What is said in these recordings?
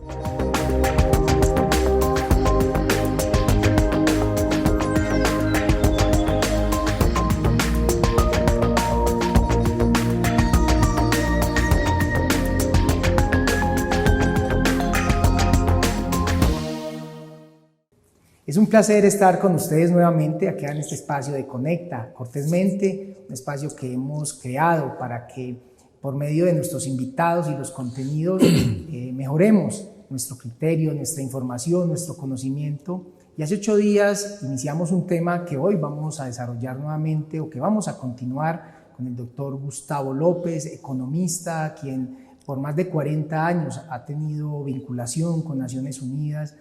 Es un placer estar con ustedes nuevamente acá en este espacio de Conecta Cortésmente, un espacio que hemos creado para que por medio de nuestros invitados y los contenidos mejoremos nuestro criterio, nuestra información, nuestro conocimiento. Y hace 8 días iniciamos un tema que hoy vamos a desarrollar nuevamente o que vamos a continuar con el doctor Gustavo López, economista, quien por más de 40 años ha tenido vinculación con Naciones Unidas,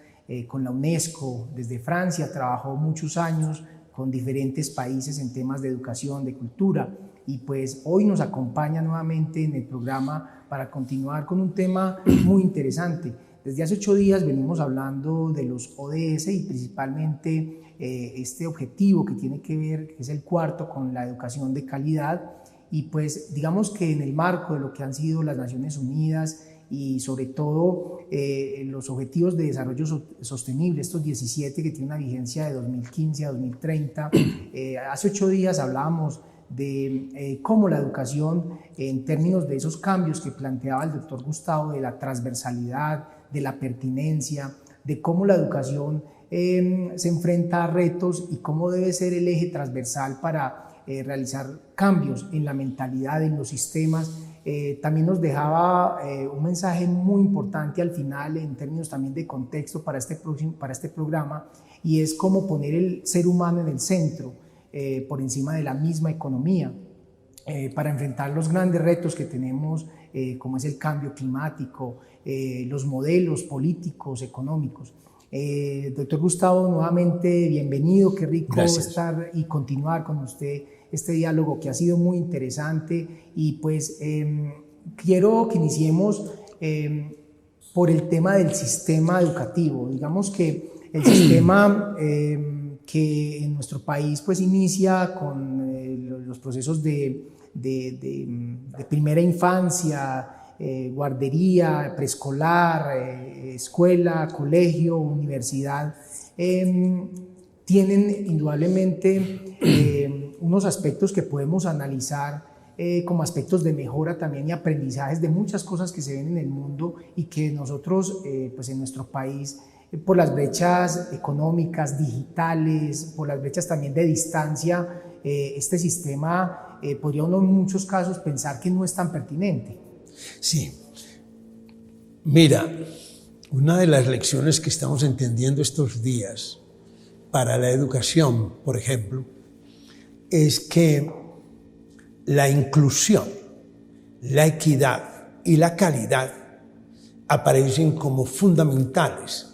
con la UNESCO. Desde Francia trabajó muchos años con diferentes países en temas de educación, de cultura, y pues hoy nos acompaña nuevamente en el programa para continuar con un tema muy interesante. Desde hace 8 días venimos hablando de los ODS y principalmente este objetivo que tiene que ver, que es el 4º, con la educación de calidad, y pues digamos que en el marco de lo que han sido las Naciones Unidas y sobre todo los Objetivos de Desarrollo Sostenible, estos 17 que tienen una vigencia de 2015 a 2030. Hace 8 días hablábamos de cómo la educación, en términos de esos cambios que planteaba el doctor Gustavo, de la transversalidad, de la pertinencia, de cómo la educación se enfrenta a retos y cómo debe ser el eje transversal para realizar cambios en la mentalidad, en los sistemas. También nos dejaba un mensaje muy importante al final en términos también de contexto para este programa, y es cómo poner el ser humano en el centro por encima de la misma economía para enfrentar los grandes retos que tenemos, como es el cambio climático, los modelos políticos, económicos. Doctor Gustavo, nuevamente bienvenido, qué rico estar y continuar con usted este diálogo que ha sido muy interesante, y pues quiero que iniciemos por el tema del sistema educativo. Digamos que el sistema que en nuestro país pues inicia con los procesos de primera infancia, guardería, preescolar, escuela, colegio, universidad, tienen indudablemente unos aspectos que podemos analizar como aspectos de mejora también y aprendizajes de muchas cosas que se ven en el mundo, y que nosotros pues en nuestro país, por las brechas económicas, digitales, por las brechas también de distancia, este sistema podría uno en muchos casos pensar que no es tan pertinente. Sí, mira, una de las lecciones que estamos entendiendo estos días para la educación, por ejemplo, es que la inclusión, la equidad y la calidad aparecen como fundamentales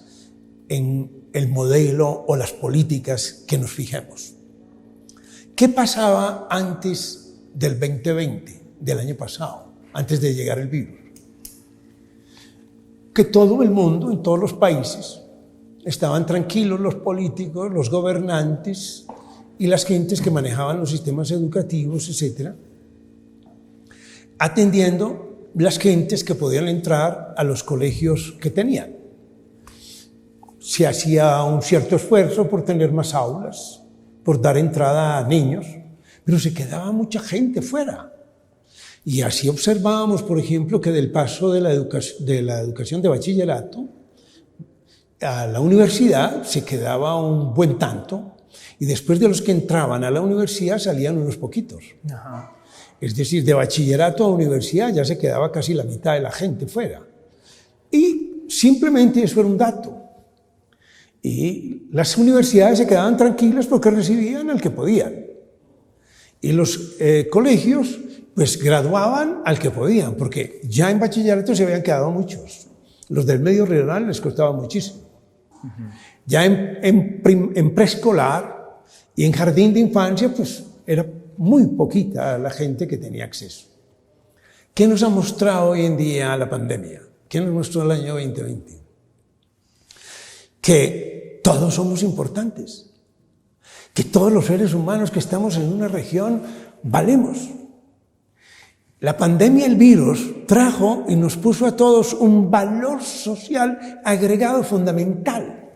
en el modelo o las políticas que nos fijemos. ¿Qué pasaba antes del 2020, del año pasado, antes de llegar el virus? Que todo el mundo, en todos los países, estaban tranquilos los políticos, los gobernantes y las gentes que manejaban los sistemas educativos, etc., atendiendo las gentes que podían entrar a los colegios que tenían. Se hacía un cierto esfuerzo por tener más aulas, por dar entrada a niños, pero se quedaba mucha gente fuera. Y así observábamos, por ejemplo, que del paso de la educación de bachillerato a la universidad se quedaba un buen tanto, y después de los que entraban a la universidad salían unos poquitos. Ajá. Es decir, de bachillerato a universidad ya se quedaba casi la mitad de la gente fuera. Y simplemente eso era un dato. Y las universidades se quedaban tranquilas porque recibían al que podían. Y los colegios pues graduaban al que podían, porque ya en bachillerato se habían quedado muchos. Los del medio rural les costaba muchísimo. Uh-huh. Ya en preescolar y en jardín de infancia, pues era muy poquita la gente que tenía acceso. ¿Qué nos ha mostrado hoy en día la pandemia? ¿Qué nos mostró el año 2020? Que todos somos importantes, que todos los seres humanos que estamos en una región valemos. La pandemia, el virus, trajo y nos puso a todos un valor social agregado fundamental.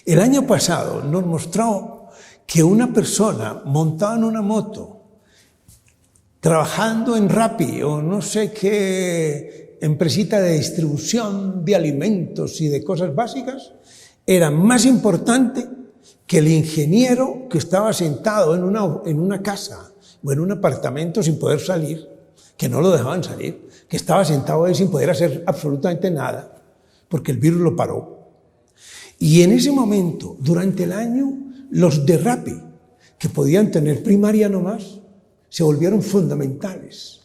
El año pasado nos mostró que una persona montada en una moto, trabajando en Rappi o no sé qué empresita de distribución de alimentos y de cosas básicas, era más importante que el ingeniero que estaba sentado en una casa o en un apartamento sin poder salir, que no lo dejaban salir, que estaba sentado ahí sin poder hacer absolutamente nada, porque el virus lo paró. Y en ese momento, durante el año, los de Rappi, que podían tener primaria nomás, se volvieron fundamentales.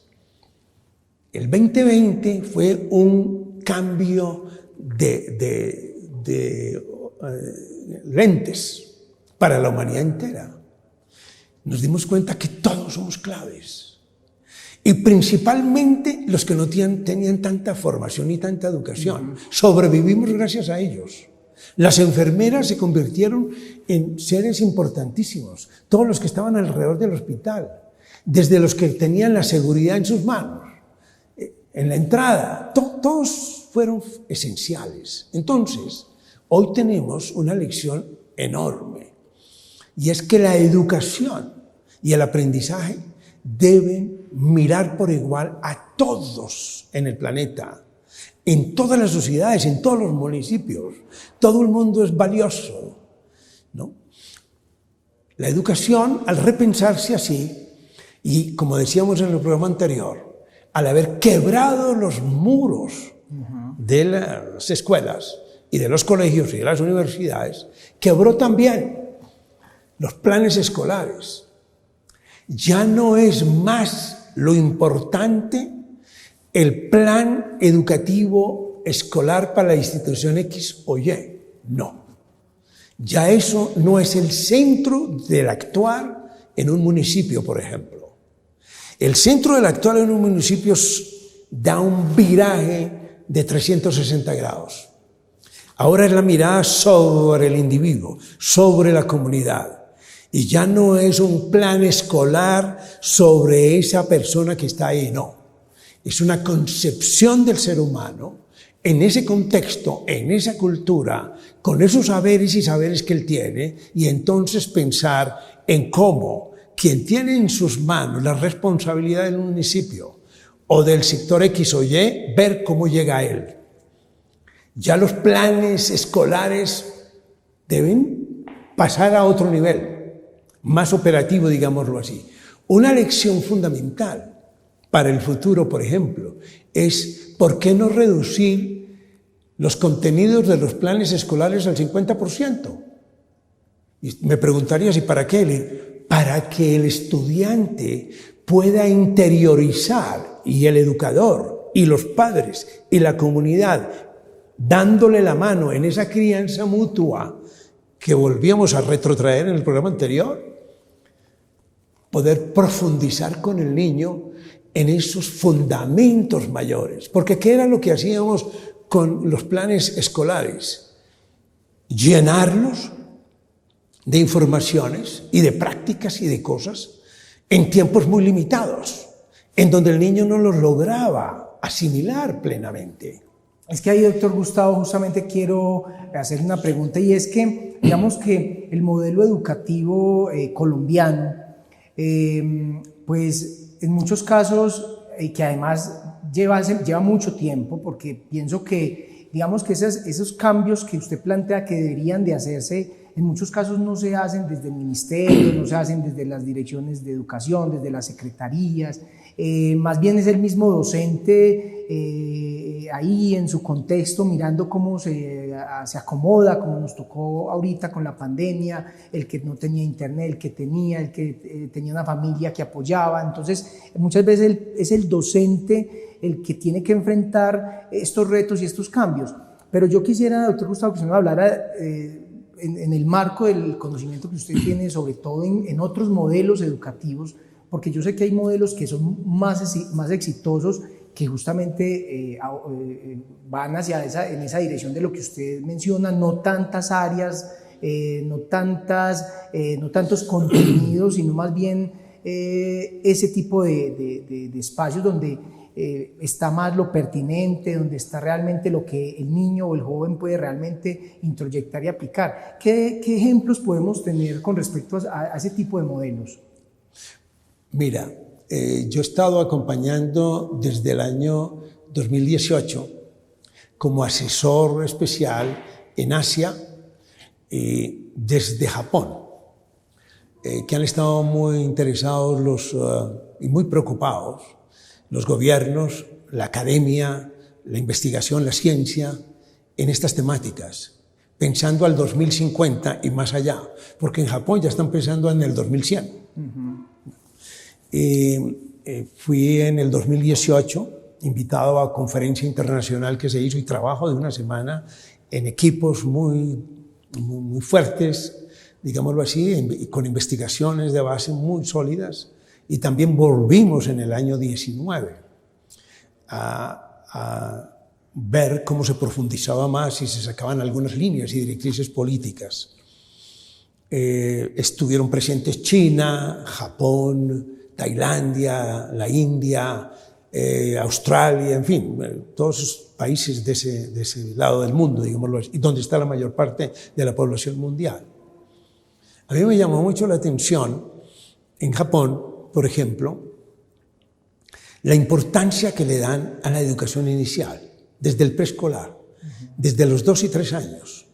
El 2020 fue un cambio de lentes para la humanidad entera. Nos dimos cuenta que todos somos claves. Y principalmente los que no tenían tanta formación ni tanta educación. Sobrevivimos gracias a ellos. Las enfermeras se convirtieron en seres importantísimos. Todos los que estaban alrededor del hospital. Desde los que tenían la seguridad en sus manos. En la entrada. Todos fueron esenciales. Entonces, hoy tenemos una lección enorme. Y es que la educación y el aprendizaje deben mirar por igual a todos en el planeta, en todas las sociedades, en todos los municipios. Todo el mundo es valioso, ¿no? La educación, al repensarse así, y como decíamos en el programa anterior, al haber quebrado los muros de las escuelas y de los colegios y de las universidades, quebró también los planes escolares. Ya no es más lo importante el plan educativo escolar para la institución X o Y. No. Ya eso no es el centro del actuar en un municipio, por ejemplo. El centro del actuar en un municipio da un viraje de 360 grados. Ahora es la mirada sobre el individuo, sobre la comunidad. Y ya no es un plan escolar sobre esa persona que está ahí, no. Es una concepción del ser humano en ese contexto, en esa cultura, con esos saberes y saberes que él tiene, y entonces pensar en cómo quien tiene en sus manos la responsabilidad del municipio o del sector X o Y, ver cómo llega a él. Ya los planes escolares deben pasar a otro nivel, más operativo, digámoslo así. Una lección fundamental para el futuro, por ejemplo, es ¿por qué no reducir los contenidos de los planes escolares al 50%? Y me preguntarías, ¿y para qué? Para que el estudiante pueda interiorizar, y el educador, y los padres, y la comunidad, dándole la mano en esa crianza mutua que volvíamos a retrotraer en el programa anterior, poder profundizar con el niño en esos fundamentos mayores. Porque ¿qué era lo que hacíamos con los planes escolares? Llenarlos de informaciones y de prácticas y de cosas en tiempos muy limitados, en donde el niño no los lograba asimilar plenamente. Es que ahí, doctor Gustavo, justamente quiero hacer una pregunta, y es que, digamos que el modelo educativo colombiano, pues en muchos casos, que además lleva mucho tiempo, porque pienso que, digamos que esos cambios que usted plantea que deberían de hacerse, en muchos casos no se hacen desde el ministerio, no se hacen desde las direcciones de educación, desde las secretarías, más bien es el mismo docente ahí en su contexto, mirando cómo se acomoda, como nos tocó ahorita con la pandemia, el que no tenía internet, el que tenía una familia que apoyaba. Entonces, muchas veces es el docente el que tiene que enfrentar estos retos y estos cambios. Pero yo quisiera, doctor Gustavo, que usted me hablara en el marco del conocimiento que usted tiene, sobre todo en otros modelos educativos, porque yo sé que hay modelos que son más exitosos, que justamente van en esa dirección de lo que usted menciona, no tantas áreas, no tantos contenidos, sino más bien ese tipo de espacios donde está más lo pertinente, donde está realmente lo que el niño o el joven puede realmente introyectar y aplicar. ¿Qué ejemplos podemos tener con respecto a ese tipo de modelos? Mira, yo he estado acompañando desde el año 2018 como asesor especial en Asia desde Japón, que han estado muy interesados y muy preocupados los gobiernos, la academia, la investigación, la ciencia, en estas temáticas, pensando al 2050 y más allá, porque en Japón ya están pensando en el 2100. Fui en el 2018 invitado a conferencia internacional que se hizo y trabajo de una semana en equipos muy fuertes, digámoslo así, con investigaciones de base muy sólidas. Y también volvimos en el año 19 a ver cómo se profundizaba más y se sacaban algunas líneas y directrices políticas. Estuvieron presentes China, Japón, Tailandia, la India, Australia, en fin, todos esos países de ese lado del mundo, digámoslo así, y donde está la mayor parte de la población mundial. A mí me llamó mucho la atención en Japón, por ejemplo, la importancia que le dan a la educación inicial, desde el preescolar, desde los 2 y 3 años.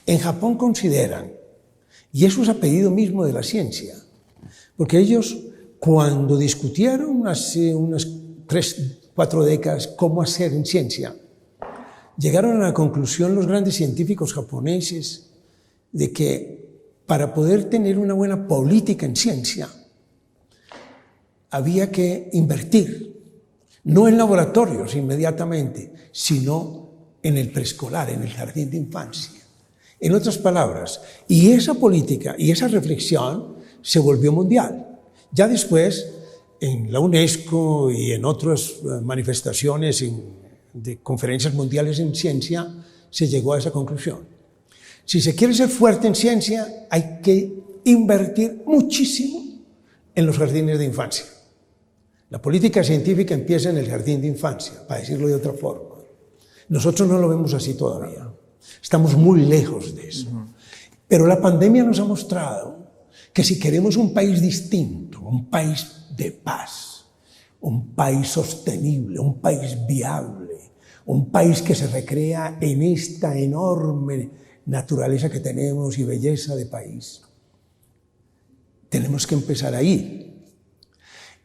En Japón consideran, y eso es a pedido mismo de la ciencia, porque ellos cuando discutieron hace unas 3-4 décadas cómo hacer en ciencia, llegaron a la conclusión los grandes científicos japoneses de que para poder tener una buena política en ciencia, había que invertir, no en laboratorios inmediatamente, sino en el preescolar, en el jardín de infancia. En otras palabras, y esa política y esa reflexión se volvió mundial. Ya después, en la UNESCO y en otras manifestaciones de conferencias mundiales en ciencia, se llegó a esa conclusión. Si se quiere ser fuerte en ciencia, hay que invertir muchísimo en los jardines de infancia. La política científica empieza en el jardín de infancia, para decirlo de otra forma. Nosotros no lo vemos así todavía. Estamos muy lejos de eso. Pero la pandemia nos ha mostrado que si queremos un país distinto, un país de paz, un país sostenible, un país viable, un país que se recrea en esta enorme naturaleza que tenemos y belleza de país, tenemos que empezar ahí.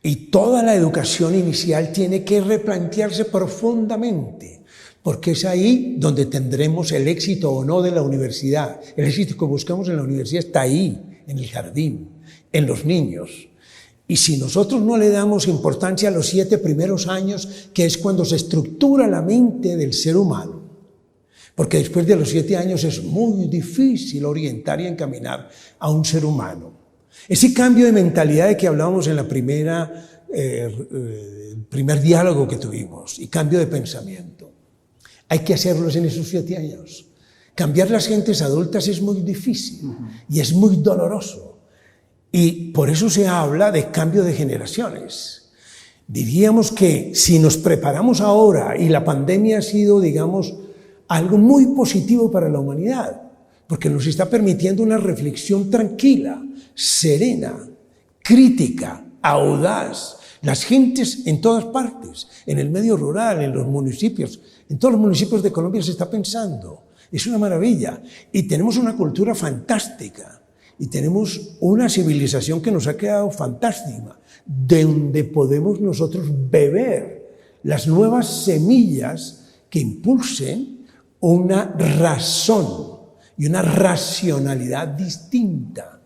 Y toda la educación inicial tiene que replantearse profundamente, porque es ahí donde tendremos el éxito o no de la universidad. El éxito que buscamos en la universidad está ahí, en el jardín, en los niños. Y si nosotros no le damos importancia a los 7 primeros años, que es cuando se estructura la mente del ser humano, porque después de los 7 años es muy difícil orientar y encaminar a un ser humano. Ese cambio de mentalidad de que hablábamos en el primer diálogo que tuvimos, y cambio de pensamiento, hay que hacerlos en esos 7 años. Cambiar las gentes adultas es muy difícil y es muy doloroso. Y por eso se habla de cambio de generaciones. Diríamos que si nos preparamos ahora, y la pandemia ha sido, digamos, algo muy positivo para la humanidad, porque nos está permitiendo una reflexión tranquila, serena, crítica, audaz. Las gentes en todas partes, en el medio rural, en los municipios, en todos los municipios de Colombia se está pensando. Es una maravilla. Y tenemos una cultura fantástica. Y tenemos una civilización que nos ha quedado fantástica, de donde podemos nosotros beber las nuevas semillas que impulsen una razón y una racionalidad distinta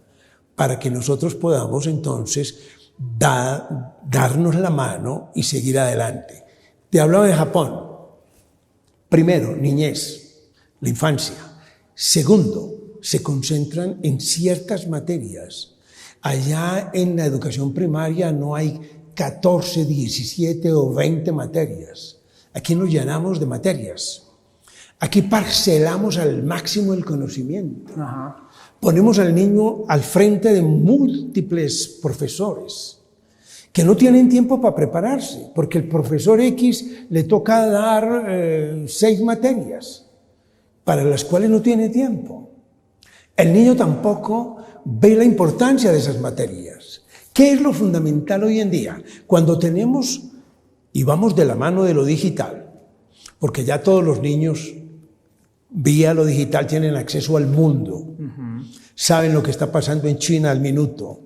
para que nosotros podamos entonces darnos la mano y seguir adelante. Te hablaba de Japón. Primero, niñez, la infancia. Segundo, se concentran en ciertas materias. Allá en la educación primaria no hay 14, 17 o 20 materias. Aquí nos llenamos de materias. Aquí parcelamos al máximo el conocimiento. Ponemos al niño al frente de múltiples profesores que no tienen tiempo para prepararse, porque el profesor X le toca dar 6 materias, para las cuales no tiene tiempo. El niño tampoco ve la importancia de esas materias. ¿Qué es lo fundamental hoy en día? Cuando tenemos, y vamos de la mano de lo digital, porque ya todos los niños vía lo digital tienen acceso al mundo, saben lo que está pasando en China al minuto,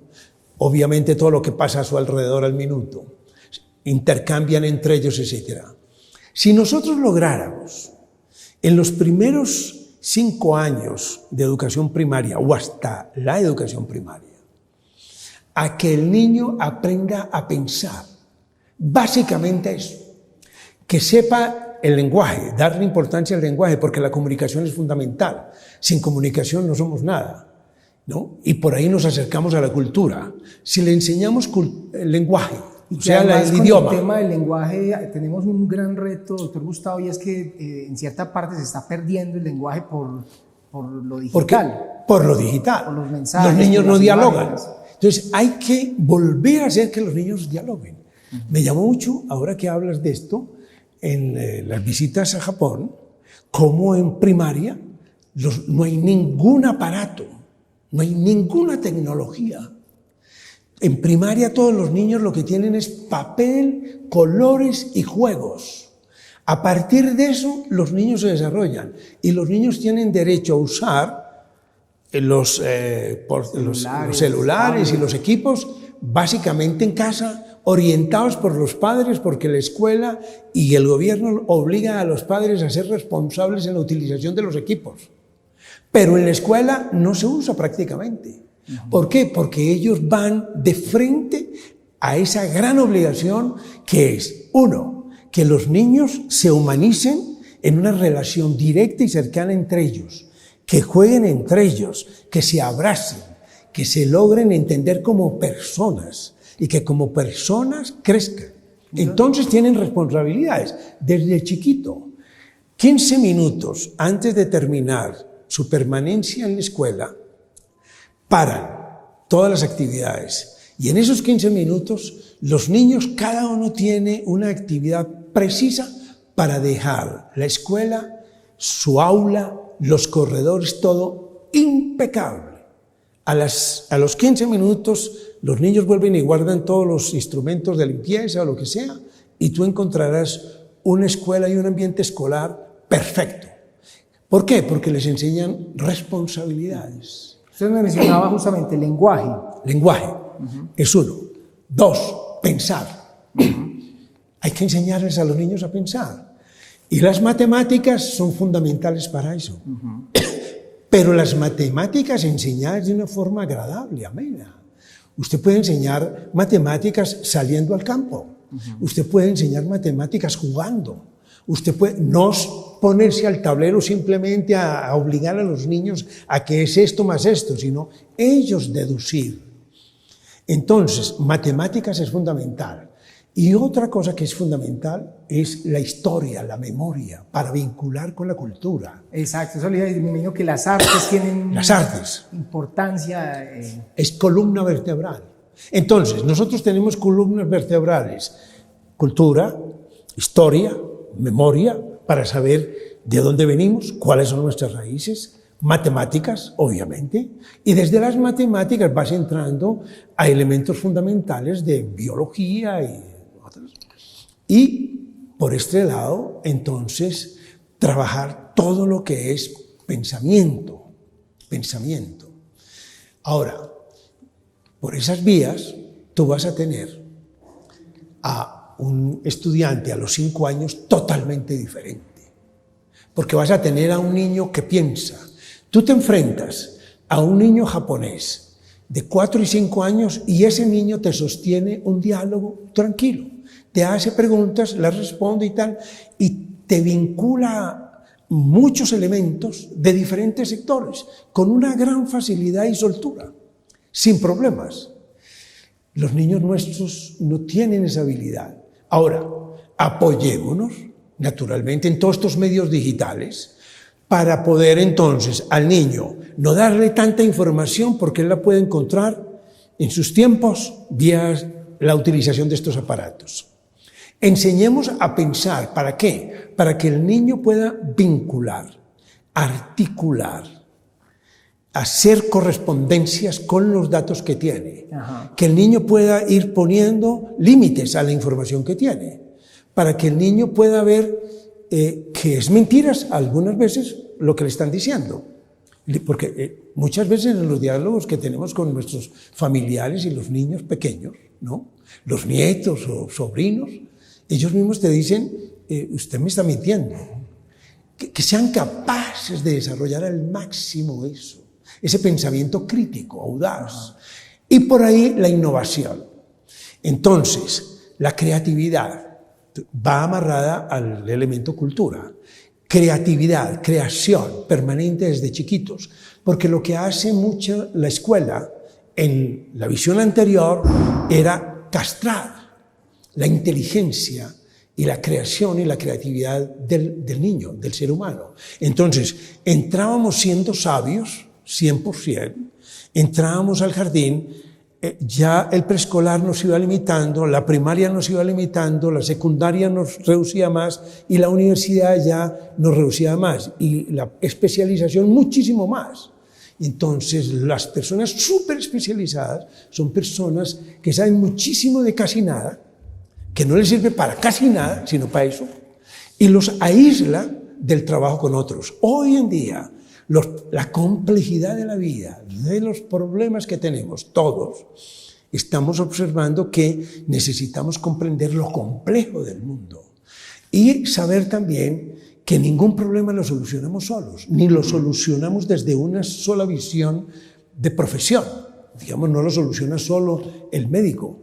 obviamente todo lo que pasa a su alrededor al minuto, intercambian entre ellos, etc. Si nosotros lográramos en los primeros 5 años de educación primaria o hasta la educación primaria, a que el niño aprenda a pensar, básicamente eso, que sepa el lenguaje, darle importancia al lenguaje, porque la comunicación es fundamental. Sin comunicación no somos nada, ¿no? Y por ahí nos acercamos a la cultura. Si le enseñamos el lenguaje, y o sea, además, el idioma. Con el tema del lenguaje tenemos un gran reto, doctor Gustavo, y es que en cierta parte se está perdiendo el lenguaje por lo digital. Por lo digital. Por los mensajes. Los niños no dialogan. Imágenes. Entonces hay que volver a hacer que los niños dialoguen. Me llamó mucho, ahora que hablas de esto, en las visitas a Japón, como en primaria no hay ningún aparato, no hay ninguna tecnología. En primaria todos los niños lo que tienen es papel, colores y juegos. A partir de eso los niños se desarrollan y los niños tienen derecho a usar los celulares y los equipos básicamente en casa, orientados por los padres, porque la escuela y el gobierno obligan a los padres a ser responsables en la utilización de los equipos. Pero en la escuela no se usa prácticamente. ¿Por qué? Porque ellos van de frente a esa gran obligación que es, uno, que los niños se humanicen en una relación directa y cercana entre ellos, que jueguen entre ellos, que se abracen, que se logren entender como personas y que como personas crezcan. Entonces tienen responsabilidades desde chiquito. 15 minutos antes de terminar su permanencia en la escuela, paran todas las actividades y en esos 15 minutos los niños cada uno tiene una actividad precisa para dejar la escuela, su aula, los corredores, todo impecable. A los 15 minutos los niños vuelven y guardan todos los instrumentos de limpieza o lo que sea y tú encontrarás una escuela y un ambiente escolar perfecto. ¿Por qué? Porque les enseñan responsabilidades. Usted me mencionaba justamente el lenguaje. Lenguaje, es uno. 2, pensar. Hay que enseñarles a los niños a pensar. Y las matemáticas son fundamentales para eso. Pero las matemáticas enseñadas de una forma agradable, amena. Usted puede enseñar matemáticas saliendo al campo. Usted puede enseñar matemáticas jugando. Usted puede no ponerse al tablero simplemente a obligar a los niños a que es esto más esto, sino ellos deducir. Entonces, matemáticas es fundamental. Y otra cosa que es fundamental es la historia, la memoria, para vincular con la cultura. Exacto, eso le iba a decir, me imagino que las artes tienen importancia. Es columna vertebral. Entonces, nosotros tenemos columnas vertebrales, cultura, historia, memoria, para saber de dónde venimos, cuáles son nuestras raíces, matemáticas, obviamente, y desde las matemáticas vas entrando a elementos fundamentales de biología y otros. Y por este lado, entonces, trabajar todo lo que es pensamiento. Ahora, por esas vías, tú vas a tener a un estudiante a los 5 años totalmente diferente, porque vas a tener a un niño que piensa. Tú te enfrentas a un niño japonés de 4 y 5 años y ese niño te sostiene un diálogo tranquilo, te hace preguntas, las responde y tal, y te vincula muchos elementos de diferentes sectores con una gran facilidad y soltura, sin problemas. Los niños nuestros no tienen esa habilidad. Ahora, apoyémonos, naturalmente, en todos estos medios digitales para poder entonces al niño no darle tanta información porque él la puede encontrar en sus tiempos vía la utilización de estos aparatos. Enseñemos a pensar. ¿Para qué? Para que el niño pueda vincular, articular, hacer correspondencias con los datos que tiene. Ajá. Que el niño pueda ir poniendo límites a la información que tiene. Para que el niño pueda ver que es mentiras algunas veces lo que le están diciendo. Porque muchas veces en los diálogos que tenemos con nuestros familiares y los niños pequeños, ¿no? Los nietos o sobrinos, ellos mismos te dicen, usted me está mintiendo. Que sean capaces de desarrollar al máximo eso, ese pensamiento crítico, audaz. Y por ahí la innovación. Entonces, la creatividad va amarrada al elemento cultura. Creatividad, creación permanente desde chiquitos. Porque lo que hace mucho la escuela, en la visión anterior, era castrar la inteligencia y la creación y la creatividad del niño, del ser humano. Entonces, entrábamos siendo sabios, 100%, entrábamos al jardín, ya el preescolar nos iba limitando, la primaria nos iba limitando, la secundaria nos reducía más y la universidad ya nos reducía más y la especialización muchísimo más. Entonces, las personas súper especializadas son personas que saben muchísimo de casi nada, que no les sirve para casi nada, sino para eso, y los aísla del trabajo con otros. Hoy en día, la complejidad de la vida, de los problemas que tenemos todos, estamos observando que necesitamos comprender lo complejo del mundo y saber también que ningún problema lo solucionamos solos, ni lo solucionamos desde una sola visión de profesión. Digamos, no lo soluciona solo el médico.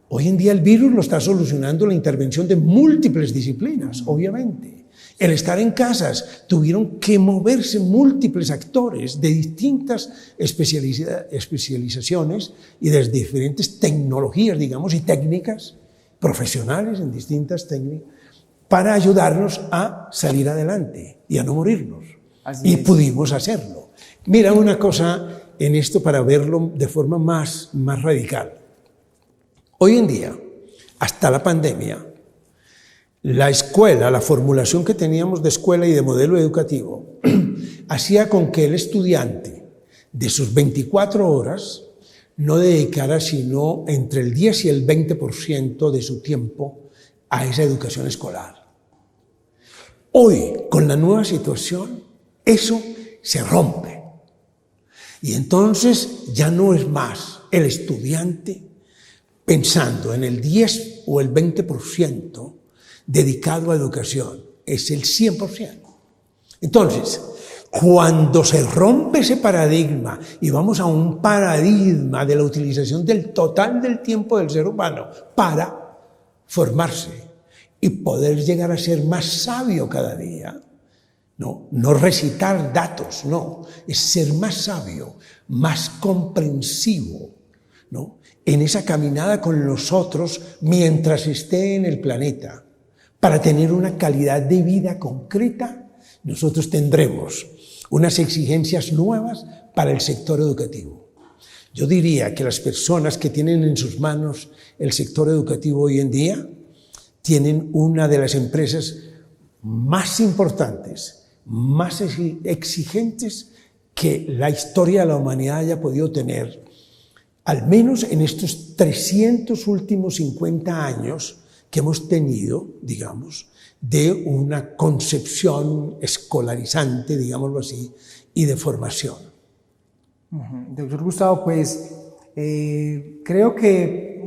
Hoy en día el virus lo está solucionando la intervención de múltiples disciplinas, obviamente. El estar en casas, tuvieron que moverse múltiples actores de distintas especializaciones y de diferentes tecnologías, digamos, y técnicas profesionales en distintas técnicas para ayudarnos a salir adelante y a no morirnos. Y pudimos hacerlo. Mira una cosa en esto para verlo de forma más radical. Hoy en día, hasta la pandemia, la escuela, la formulación que teníamos de escuela y de modelo educativo, hacía con que el estudiante de sus 24 horas no dedicara sino entre el 10 y el 20% de su tiempo a esa educación escolar. Hoy, con la nueva situación, eso se rompe. Y entonces ya no es más el estudiante pensando en el 10 o el 20% dedicado a educación, es el 100%. Entonces, cuando se rompe ese paradigma y vamos a un paradigma de la utilización del total del tiempo del ser humano para formarse y poder llegar a ser más sabio cada día, no recitar datos, no, es ser más sabio, más comprensivo, ¿no? En esa caminada con los otros mientras esté en el planeta, para tener una calidad de vida concreta, nosotros tendremos unas exigencias nuevas para el sector educativo. Yo diría que las personas que tienen en sus manos el sector educativo hoy en día tienen una de las empresas más importantes, más exigentes que la historia de la humanidad haya podido tener, al menos en estos 300 últimos 50 años que hemos tenido, digamos, de una concepción escolarizante, digámoslo así, y de formación. Doctor Gustavo, pues creo que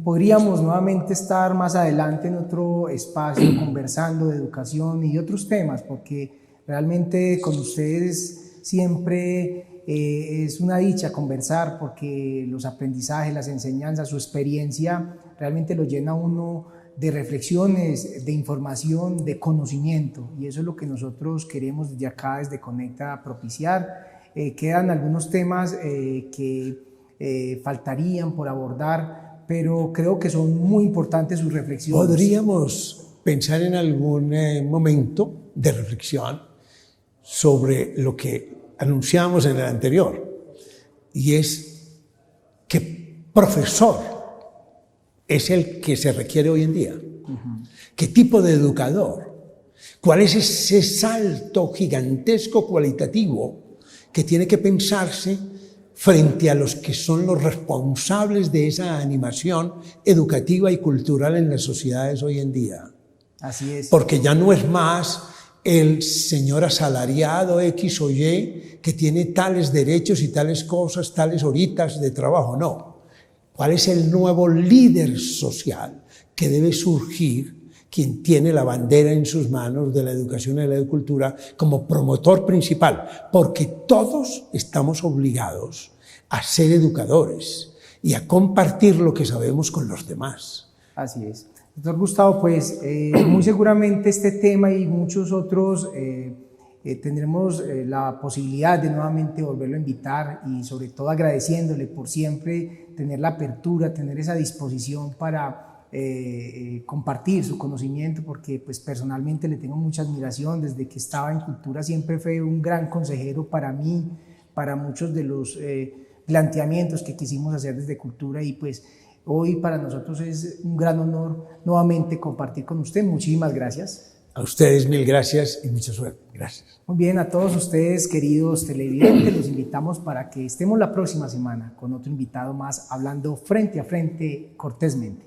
podríamos nuevamente estar más adelante en otro espacio conversando de educación y de otros temas, porque realmente con ustedes siempre es una dicha conversar, porque los aprendizajes, las enseñanzas, su experiencia realmente lo llena a uno de reflexiones, de información, de conocimiento, y eso es lo que nosotros queremos desde acá, desde Conecta, propiciar. Quedan algunos temas que faltarían por abordar, pero creo que son muy importantes sus reflexiones. Podríamos pensar en algún momento de reflexión sobre lo que anunciamos en el anterior, y es que profesor es el que se requiere hoy en día. ¿Qué tipo de educador? ¿Cuál es ese salto gigantesco cualitativo que tiene que pensarse frente a los que son los responsables de esa animación educativa y cultural en las sociedades hoy en día? Así es. Porque ya no es más el señor asalariado X o Y que tiene tales derechos y tales cosas, tales horitas de trabajo, no. ¿Cuál es el nuevo líder social que debe surgir, quien tiene la bandera en sus manos de la educación y de la cultura como promotor principal? Porque todos estamos obligados a ser educadores y a compartir lo que sabemos con los demás. Así es. Doctor Gustavo, pues muy seguramente este tema y muchos otros tendremos la posibilidad de nuevamente volverlo a invitar, y sobre todo agradeciéndole por siempre tener la apertura, tener esa disposición para compartir su conocimiento, porque pues personalmente le tengo mucha admiración. Desde que estaba en Cultura siempre fue un gran consejero para mí, para muchos de los planteamientos que quisimos hacer desde Cultura, y pues hoy para nosotros es un gran honor nuevamente compartir con usted. Muchísimas gracias. A ustedes mil gracias y mucha suerte. Gracias. Muy bien, a todos ustedes, queridos televidentes, los invitamos para que estemos la próxima semana con otro invitado más, hablando frente a frente, cortésmente.